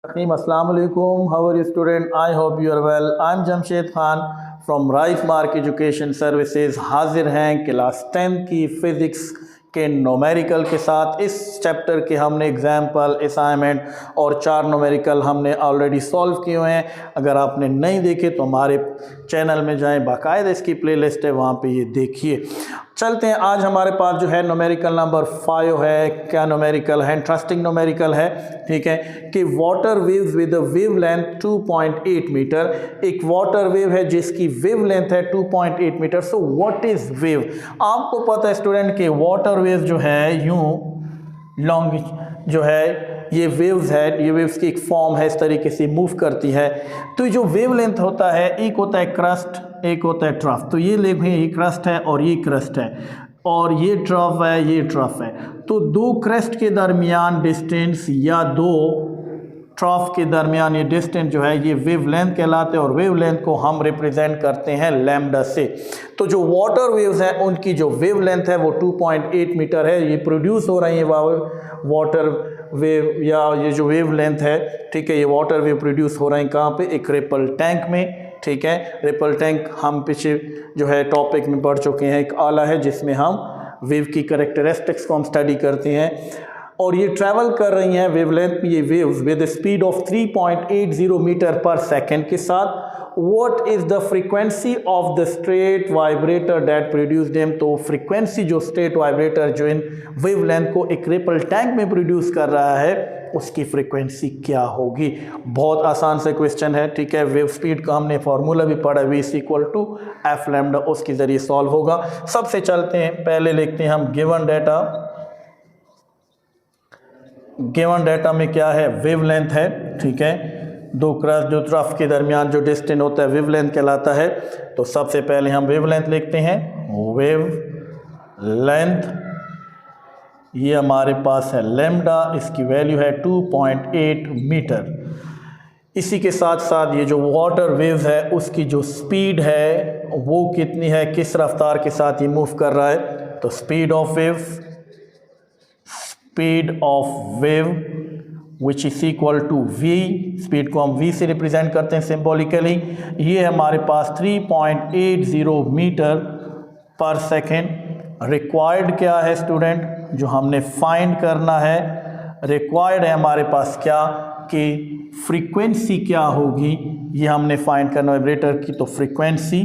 Assalamu alaikum. How are you, student? I hope you are well. I'm Jamshed Khan from Rice Mark Education Services. हाजिर हैं class 10 की physics के numerical के साथ। इस chapter के हमने एग्जाम्पल, असाइनमेंट और 4 नोमेरिकल हमने ऑलरेडी सॉल्व किए हुए हैं। अगर आपने नहीं देखे तो हमारे चैनल में जाएं, बाकायदा इसकी प्लेलिस्ट है, वहाँ पे ये देखिए। चलते हैं, आज हमारे पास जो है नोमेरिकल नंबर 5 है। क्या नोमेरिकल है? इंटरेस्टिंग नोमेरिकल है, ठीक है, कि water waves with wave length 2.8 metre. एक वाटर वेव है जिसकी वेव लेंथ है 2.8 metre. So what is wave? आपको पता है स्टूडेंट कि वाटर वेव जो है यूं लॉन्ग जो है ये वेव्स है, ये वेव्स की एक फॉर्म है, इस तरीके से मूव करती है। तो जो वेव लेंथ होता है, एक होता है क्रस्ट, एक होता है ट्रफ। तो ये लेग ये क्रस्ट है और ये क्रस्ट है, और ये ट्रफ है, ये ट्रफ है। तो दो क्रस्ट के दरमियान डिस्टेंस या दो ट्रफ के दरमियान ये डिस्टेंस जो है ये वेव लेंथ कहलाते हैं, और वेव लेंथ को हम रिप्रेजेंट करते हैं लैम्डा से। तो जो वाटर वेव्स हैं उनकी जो वेव लेंथ है वो 2.8 मीटर है। ये प्रोड्यूस हो रही है वाटर वेव, या ये जो वेव लेंथ है, ठीक है, ये वाटर वेव प्रोड्यूस हो रहे हैं कहाँ पे? एक रिपल टैंक में, ठीक है। रिपल टैंक हम पीछे जो है टॉपिक में पढ़ चुके हैं। एक आला है जिसमें हम वेव की कैरेक्टरिस्टिक्स को हम स्टडी करते हैं, और ये ट्रैवल कर रही हैं वेवलेंथ में ये waves with speed of 3.80 metre per second के साथ। What is the frequency of the straight vibrator that produce them? तो फ्रीक्वेंसी जो स्ट्रेट वाइब्रेटर जो इन वेवलेंथ को एक रिपल टैंक में प्रोड्यूस कर रहा है उसकी फ्रीक्वेंसी क्या होगी? बहुत आसान से क्वेश्चन है, ठीक है। वेव स्पीड का हमने फार्मूला भी पढ़ा, v = f लैम्डा, उसके ज़रिए सॉल्व होगा। सबसे चलते हैं, पहले लिखते हैं हम गिवन डाटा। गिवन डाटा में क्या है? वेव लेंथ है, ठीक है। दो क्रस्ट जो ट्रफ के दरमियान जो डिस्टेंस होता है वेव लेंथ कहलाता है। तो सबसे पहले हम वेव लेंथ लिखते हैं। वेव लेंथ ये हमारे पास है लैम्डा, इसकी वैल्यू है 2.8 मीटर। इसी के साथ साथ ये जो वाटर वेव है उसकी जो स्पीड है वो कितनी है, किस रफ्तार के साथ ये मूव कर रहा है? तो speed of wave which is equal to v। Speed को हम v से रिप्रेजेंट करते हैं सिंबॉलिकली। ये हमारे पास 3.80 मीटर पर सेकेंड। रिक्वायर्ड क्या है स्टूडेंट, जो हमने फाइंड करना है? रिक्वायर्ड है हमारे पास क्या, कि फ्रीक्वेंसी क्या होगी, ये हमने फाइंड करना है वाइब्रेटर की। तो फ्रीक्वेंसी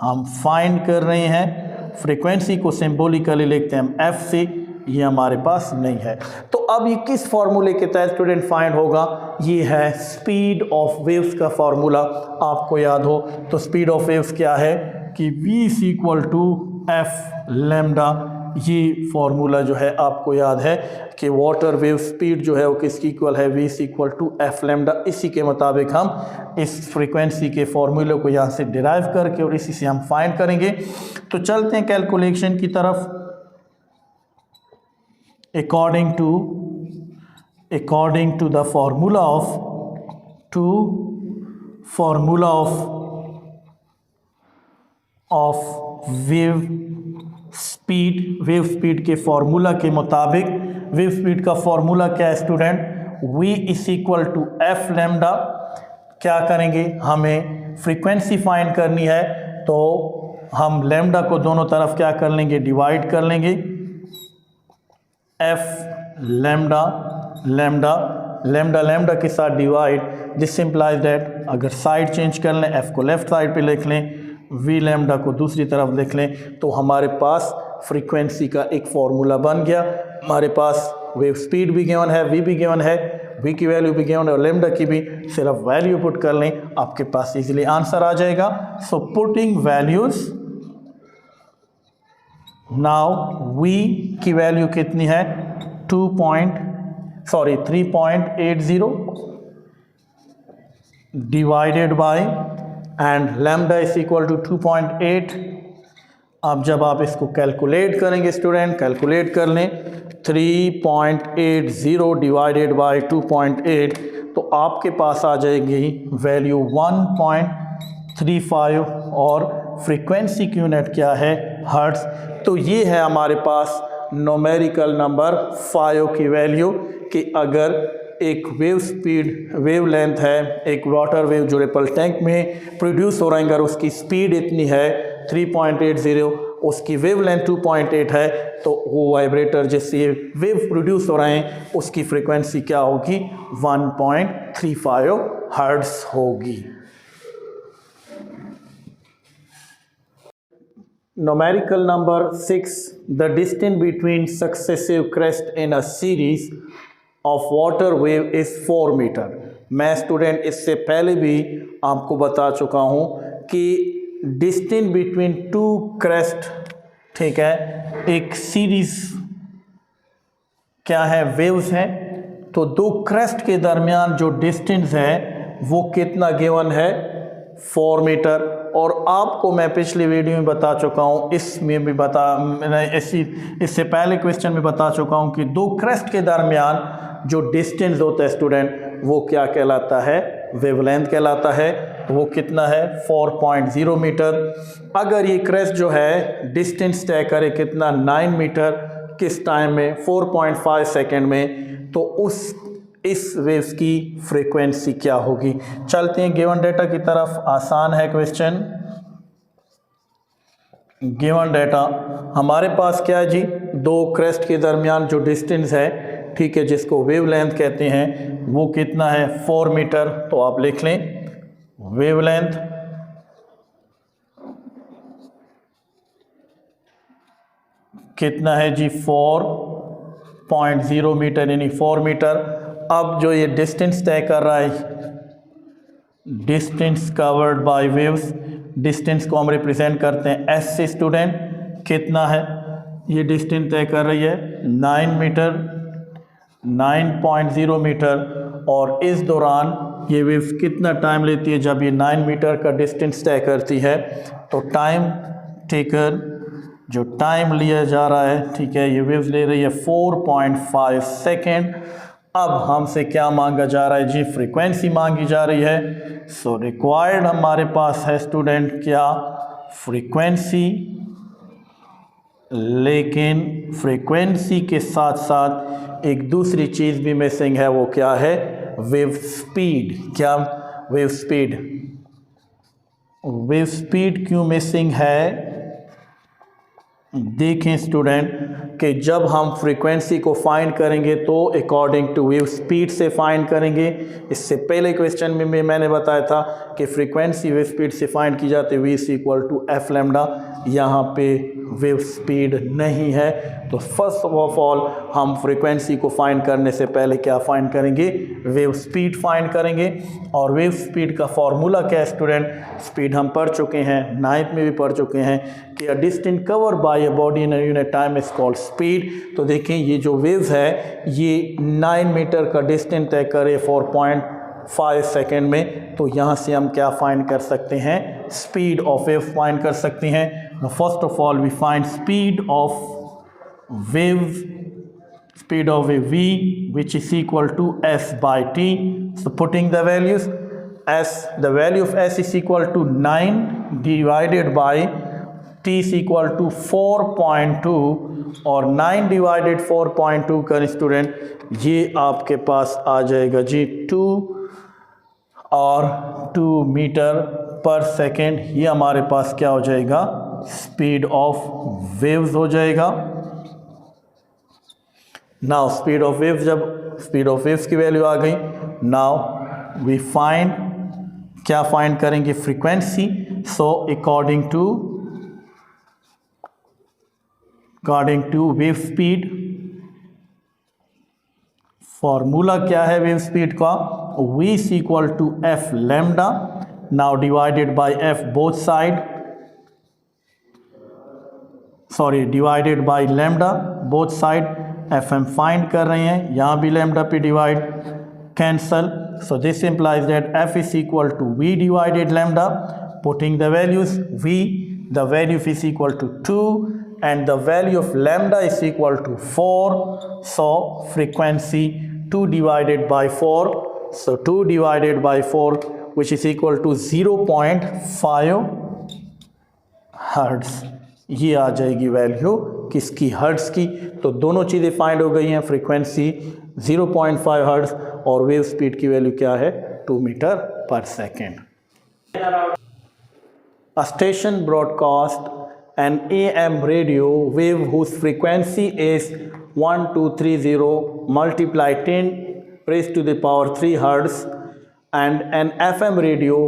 हम फाइंड कर रहे हैं। फ्रीक्वेंसी को सिंबॉलिकली लिखते हैं हम f से, ये हमारे पास नहीं है। तो अब ये किस फार्मूले के तहत स्टूडेंट फाइंड होगा? ये है स्पीड ऑफ वेव्स का फार्मूला। आपको याद हो तो स्पीड ऑफ वेव्स क्या है कि v = f लैम्डा। ये फार्मूला जो है आपको याद है कि वाटर वेव स्पीड जो है वो किसकी इक्वल है? v = f lambda. इसी के मुताबिक हम इस फ्रीक्वेंसी के फार्मूले को यहाँ से डिराइव करके और इसी से हम फाइंड करेंगे। तो चलते हैं कैलकुलेशन की तरफ। According to the formula of wave speed के फार्मूला के मुताबिक वेव स्पीड का फार्मूला क्या है स्टूडेंट? v = f lambda. क्या करेंगे? हमें फ्रीक्वेंसी फाइंड करनी है, तो हम लैम्डा को दोनों तरफ क्या कर लेंगे? डिवाइड कर लेंगे। f लैम्डा लैम्डा के साथ डिवाइड, दिस इम्प्लाइज दैट अगर साइड चेंज कर लें, f को लेफ्ट साइड पे लिख लें, v लैम्डा को दूसरी तरफ लिख लें, तो हमारे पास फ्रीक्वेंसी का एक फार्मूला बन गया। हमारे पास वेव स्पीड भी गिवन है, v भी गिवन है, v की वैल्यू भी गिवन है और लैम्डा की भी। सिर्फ वैल्यू पुट कर लें, आपके पास इजीली आंसर आ जाएगा। So putting values, now v की वैल्यू कितनी है? 3.80 डिवाइडेड बाय एंड लैम्डा = 2.8। अब जब आप इसको कैलकुलेट करेंगे स्टूडेंट, कैलकुलेट कर लें 3.80 डिवाइडेड बाय 2.8, तो आपके पास आ जाएगी वैल्यू 1.35 और फ्रीक्वेंसी की यूनिट क्या है? हर्ट्ज। तो ये है हमारे पास नोमेरिकल नंबर 5 की वैल्यू कि अगर एक वेव स्पीड, वेव लेंथ है, एक वाटर वेव जो रिपल टैंक में प्रोड्यूस हो रहा है, अगर उसकी स्पीड इतनी है 3.80, उसकी वेव लेंथ 2.8 है, तो वो वाइब्रेटर जिससे ये वेव प्रोड्यूस हो रहे हैं उसकी फ्रीक्वेंसी क्या होगी, 1.35 हर्ट्ज होगी। Numerical number 6, the distance between successive crests in a series of water wave is 4 metre. मैं स्टूडेंट इससे पहले भी आपको बता चुका हूँ कि डिस्टेंस बिटवीन टू क्रेस्ट, ठीक है, एक सीरीज क्या है, वेव्स हैं, तो दो क्रेस्ट के दरमियान जो डिस्टेंस है वो कितना गिवन है, 4 मीटर। और आपको मैं पिछली वीडियो में बता चुका हूँ, इसमें भी मैंने इससे पहले क्वेश्चन में बता चुका हूँ कि दो क्रेस्ट के दरमियान जो डिस्टेंस होता है स्टूडेंट, वो क्या कहलाता है, वेवलेंथ कहलाता है। वो कितना है, 4.0 मीटर। अगर ये क्रेस्ट जो है डिस्टेंस तय करे कितना, 9 मीटर, किस टाइम में, 4.5 सेकेंड में, तो इस वेव्स की फ्रीक्वेंसी क्या होगी। चलते हैं गिवन डेटा की तरफ। आसान है क्वेश्चन। गिवन डेटा हमारे पास क्या है जी, दो क्रेस्ट के दरमियान जो डिस्टेंस है, ठीक है, जिसको वेवलेंथ कहते हैं, वो कितना है, 4 मीटर। तो आप लिख लें वेवलेंथ कितना है जी, 4.0 मीटर, यानी 4 मीटर। अब जो ये डिस्टेंस तय कर रहा है, distance covered by waves, distance को हम रिप्रेजेंट करते हैं एस से। स्टूडेंट कितना है, ये डिस्टेंस तय कर रही है 9 मीटर, 9.0 मीटर। और इस दौरान ये वेव्स कितना टाइम लेती है, जब ये 9 मीटर का डिस्टेंस तय करती है, तो टाइम टेकन, जो टाइम लिया जा रहा है, ठीक है, ये वेव्स ले रही है 4.5 सेकेंड। अब हमसे क्या मांगा जा रहा है जी, फ्रीक्वेंसी मांगी जा रही है। सो रिक्वायर्ड हमारे पास है स्टूडेंट क्या, फ्रीक्वेंसी, लेकिन फ्रीक्वेंसी के साथ साथ एक दूसरी चीज़ भी मिसिंग है, वो क्या है, वेव स्पीड। क्या, वेव स्पीड। वेव स्पीड क्यों मिसिंग है, देखें स्टूडेंट कि जब हम फ्रीक्वेंसी को फाइंड करेंगे तो अकॉर्डिंग टू वेव स्पीड से फाइंड करेंगे। इससे पहले क्वेश्चन में भी मैंने बताया था कि फ्रीक्वेंसी वेव स्पीड से फाइंड की जाती है, v = f लैम्डा। यहाँ पे वेव स्पीड नहीं है, तो फर्स्ट ऑफ ऑल हम फ्रीक्वेंसी को फाइंड करने से पहले क्या फाइंड करेंगे, वेव स्पीड फाइंड करेंगे। और वेव स्पीड का फॉर्मूला क्या है स्टूडेंट, स्पीड हम पढ़ चुके हैं, 9th में भी पढ़ चुके हैं कि a distance cover by a body in a unit time is called speed. तो देखें ये जो वेव्स है ये 9 मीटर का डिस्टेंस तय करे 4.5 सेकेंड में, तो यहाँ से हम क्या फाइंड कर सकते हैं, स्पीड ऑफ वेव फाइंड कर सकते हैं। First of all we find speed of wave, speed of a v which is equal to s by t. So putting the values, s, the value of s is equal to 9 divided by t is equal to 4.2, और 9 divided 4.2 करें student, ये आपके पास आ जाएगा जी 2 metre per second. ये हमारे पास क्या हो जाएगा, स्पीड ऑफ वेव्स हो जाएगा। नाउ स्पीड ऑफ वेव्स, जब स्पीड ऑफ वेव्स की वैल्यू आ गई, नाउ वी फाइंड, क्या फाइंड करेंगे, frequency. So according to wave speed, formula क्या है वेव स्पीड का, v = f lambda, now divided by f both side, sorry divided by lambda both side. F M find कर रहे हैं, यहाँ भी लैम्डा पे divide, cancel. So this implies that f is equal to v divided lambda. Putting the values, v, the value is equal to 2 and the value of lambda is equal to 4. So frequency 2 divided by 4, so 2 divided by 4 which is equal to 0.5 hertz. ये आ जाएगी value किसकी, hertz की। तो दोनों चीज़ें find हो गई हैं, फ्रीक्वेंसी 0.5 हर्ट्ज और वेव स्पीड की वैल्यू क्या है 2 metre per second. A station broadcast an AM radio wave whose frequency is 1230 multiply 10 raised to the power 3 hertz and an FM radio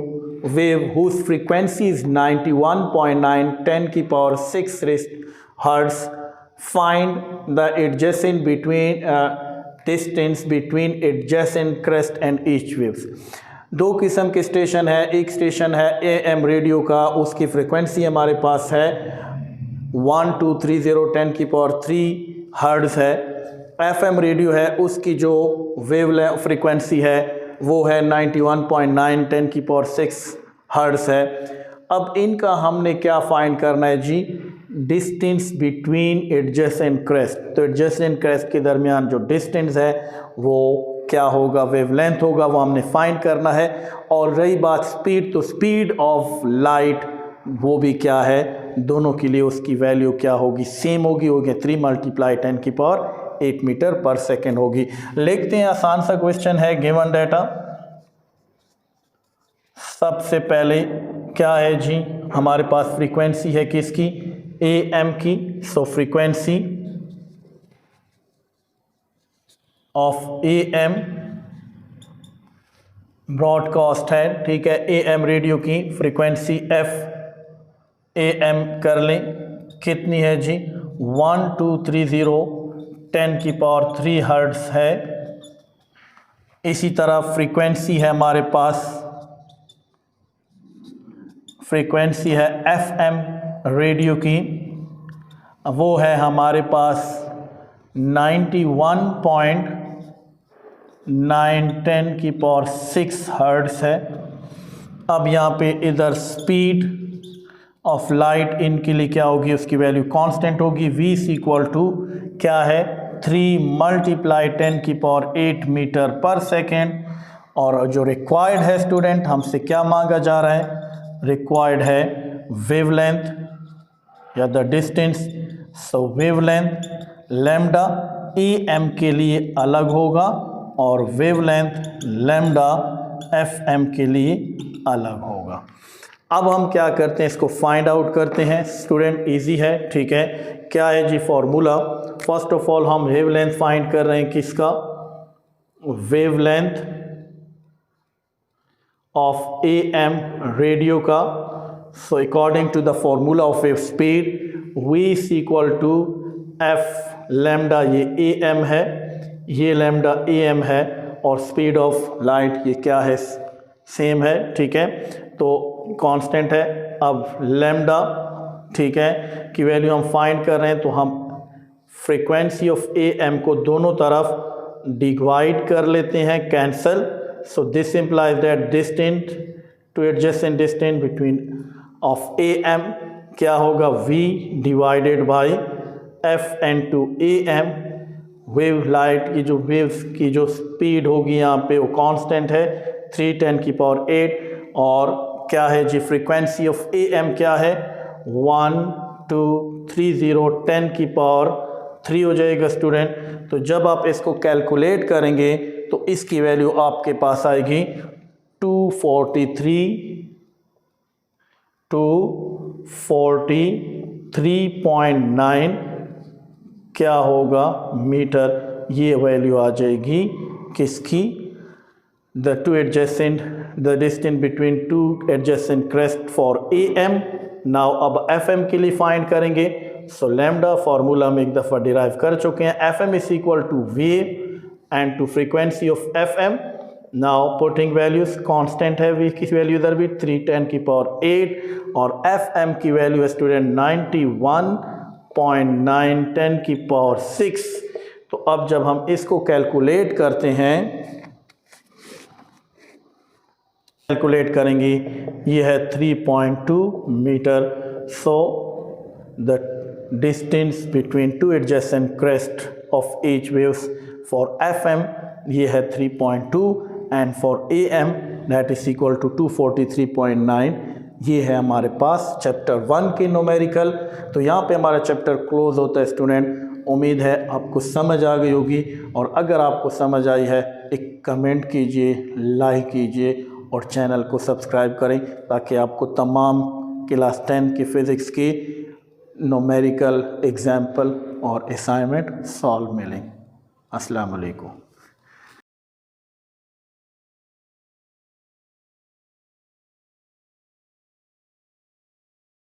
wave whose frequency is 91.9 10 की power 6 raised hertz. Find the adjacent between distance between adjacent crest and each waves. दो किस्म के station है, एक station है AM radio का, उसकी frequency हमारे पास है 1230 10 की पावर 3 हर्ट्ज़ है। FM रेडियो है, उसकी जो वेव फ्रिक्वेंसी है वो है 91.9 10 की पावर 6 हर्ट्ज़ है। अब इनका हमने क्या फाइंड करना है जी, डिस्टेंस बिटवीन एडजेसेंट क्रेस्ट। तो एडजेसेंट क्रेस्ट के दरमियान जो डिस्टेंस है वो क्या होगा, वेवलेंथ होगा, वो हमने फाइंड करना है। और रही बात स्पीड, तो स्पीड ऑफ लाइट वो भी क्या है, दोनों के लिए उसकी वैल्यू क्या होगी, सेम होगी 3 मल्टीप्लाई 10 की पावर 8 मीटर पर सेकेंड होगी। लिखते हैं, आसान सा क्वेश्चन है। गिवन डाटा सबसे पहले क्या है जी, हमारे पास फ्रीक्वेंसी है किसकी, AM की। सो फ्रीक्वेंसी ऑफ AM ब्रॉडकास्ट है, ठीक है। AM रेडियो की फ्रीक्वेंसी FAM कर लें, कितनी है जी 1230 10 की पावर 3 हर्ट्ज़ है। इसी तरह फ्रीक्वेंसी है हमारे पास, फ्रीक्वेंसी है FM रेडियो की, वो है हमारे पास 91.9 10 की पावर 6 हर्ट्ज़ है। अब यहाँ पे इधर स्पीड ऑफ लाइट इनके लिए क्या होगी, उसकी वैल्यू कांस्टेंट होगी। V इक्वल टू क्या है 3 मल्टीप्लाई 10 की पावर 8 मीटर पर सेकेंड। और जो रिक्वायर्ड है स्टूडेंट, हमसे क्या मांगा जा रहा है, रिक्वायर्ड है वेवलेंथ या the distance. So wavelength lambda AM के लिए अलग होगा और वेवलेंथ लैम्डा FM के लिए अलग होगा। अब हम क्या करते हैं, इसको फाइंड आउट करते हैं स्टूडेंट, इजी है, ठीक है। क्या है जी फॉर्मूला, फर्स्ट ऑफ ऑल हम वेवलेंथ फाइंड कर रहे हैं, किसका, वेवलेंथ ऑफ AM रेडियो का। So according to the formula of wave speed, V equal to F lambda, ये AM है, ये लैम्डा AM है, और स्पीड ऑफ लाइट ये क्या है, सेम है, ठीक है। तो कांस्टेंट है। अब लैम्डा, ठीक है, की वैल्यू हम फाइंड कर रहे हैं, तो हम फ्रीक्वेंसी ऑफ AM को दोनों तरफ डिवाइड कर लेते हैं, cancel. So this implies that distance to adjacent distance between of AM क्या होगा, V divided by FN to AM। Wave light की जो वेव्स की जो स्पीड होगी यहाँ पे वो कांस्टेंट है 3 10 की पावर 8। और क्या है जी फ्रीक्वेंसी ऑफ AM क्या है 1230 10 की पावर 3 हो जाएगा स्टूडेंट। तो जब आप इसको कैलकुलेट करेंगे तो इसकी वैल्यू आपके पास आएगी 243.9 क्या होगा मीटर, ये वैल्यू आ जाएगी किसकी, the distance between two adjacent crest for AM। Now अब FM के लिए फाइंड करेंगे। सो लैम्डा फार्मूला में एक दफ़ा डिराइव कर चुके हैं, FM is equal to V and to frequency of FM। now putting values, constant है V की वैल्यू इधर भी 310 की पावर 8 और FM की वैल्यू है स्टूडेंट 91.9 10 की पावर 6। तो अब जब हम इसको कैलकुलेट करते हैं, कैलकुलेट करेंगे, ये है 3.2 metre. So the distance between two adjacent crest of each waves for FM ये है 3.2 and for AM that is equal to 243.9। ये है हमारे पास चैप्टर 1 के न्यूमेरिकल। तो यहाँ पे हमारा चैप्टर क्लोज होता है स्टूडेंट। उम्मीद है आपको समझ आ गई होगी, और अगर आपको समझ आई है एक कमेंट कीजिए, लाइक कीजिए और चैनल को सब्सक्राइब करें ताकि आपको तमाम क्लास 10 की फ़िज़िक्स की न्यूमेरिकल एग्जाम्पल और असाइनमेंट सॉल्व मिलें। अस्सलाम वालेकुम।